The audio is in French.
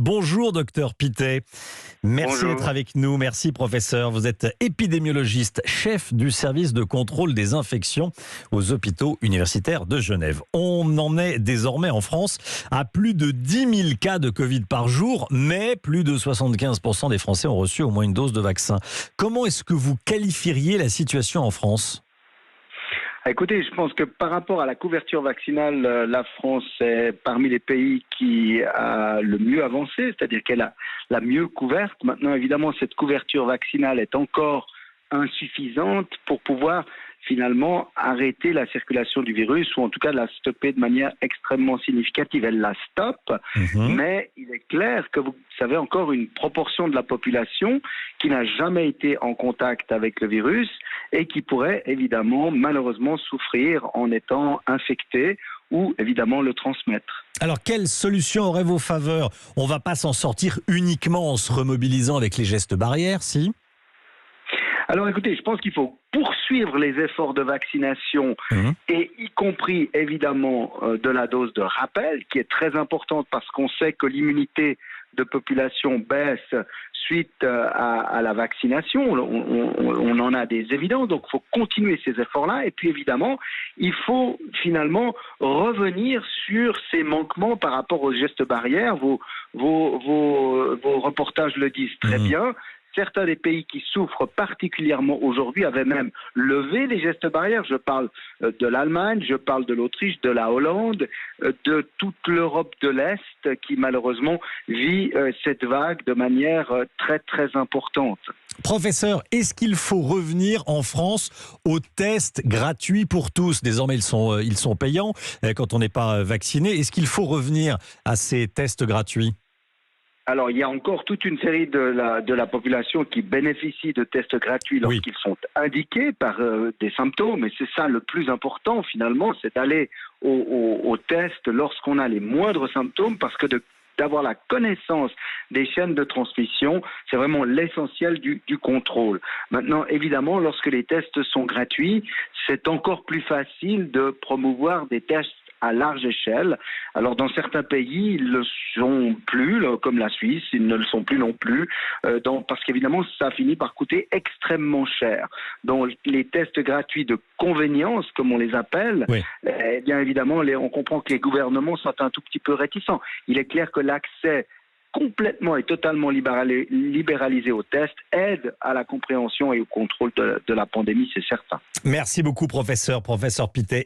Bonjour docteur Pittet, merci Bonjour. d'être avec nous, merci professeur. Vous êtes épidémiologiste, chef du service de contrôle des infections aux hôpitaux universitaires de Genève. On en est désormais en France à plus de 10 000 cas de Covid par jour, mais plus de 75% des Français ont reçu au moins une dose de vaccin. Comment est-ce que vous qualifieriez la situation en France ? Écoutez, je pense que par rapport à la couverture vaccinale, la France est parmi les pays qui a le mieux avancé, c'est-à-dire qu'elle a la mieux couverte. Maintenant, évidemment, cette couverture vaccinale est encore insuffisante pour pouvoir finalement arrêter la circulation du virus ou en tout cas la stopper de manière extrêmement significative. Elle la stoppe, mais il est clair que vous savez encore une proportion de la population qui n'a jamais été en contact avec le virus et qui pourrait évidemment malheureusement souffrir en étant infecté ou évidemment le transmettre. Alors, quelle solution aurait vos faveurs ? On ne va pas s'en sortir uniquement en se remobilisant avec les gestes barrières, si ? Alors écoutez, je pense qu'il faut poursuivre les efforts de vaccination et y compris évidemment de la dose de rappel qui est très importante parce qu'on sait que l'immunité de population baisse suite à la vaccination. On en a des évidences, donc il faut continuer ces efforts-là. Et puis évidemment, il faut finalement revenir sur ces manquements par rapport aux gestes barrières. Vos reportages le disent très bien. Certains des pays qui souffrent particulièrement aujourd'hui avaient même levé les gestes barrières. Je parle de l'Allemagne, je parle de l'Autriche, de la Hollande, de toute l'Europe de l'Est qui malheureusement vit cette vague de manière très très importante. Professeur, est-ce qu'il faut revenir en France aux tests gratuits pour tous ? Désormais, ils sont payants quand on n'est pas vacciné. Est-ce qu'il faut revenir à ces tests gratuits ? Alors, il y a encore toute une série de la population qui bénéficie de tests gratuits lorsqu'ils sont indiqués par des symptômes. Et c'est ça le plus important, finalement, c'est d'aller au test lorsqu'on a les moindres symptômes, parce que d'avoir la connaissance des chaînes de transmission, c'est vraiment l'essentiel du contrôle. Maintenant, évidemment, lorsque les tests sont gratuits, c'est encore plus facile de promouvoir des tests à large échelle. Alors dans certains pays, ils ne le sont plus, comme la Suisse, ils ne le sont plus non plus, parce qu'évidemment, ça finit par coûter extrêmement cher. Donc les tests gratuits de convénience, comme on les appelle, bien évidemment, on comprend que les gouvernements sont un tout petit peu réticents. Il est clair que l'accès complètement et totalement libéralisé aux tests aide à la compréhension et au contrôle de la pandémie, c'est certain. Merci beaucoup, professeur Pittet.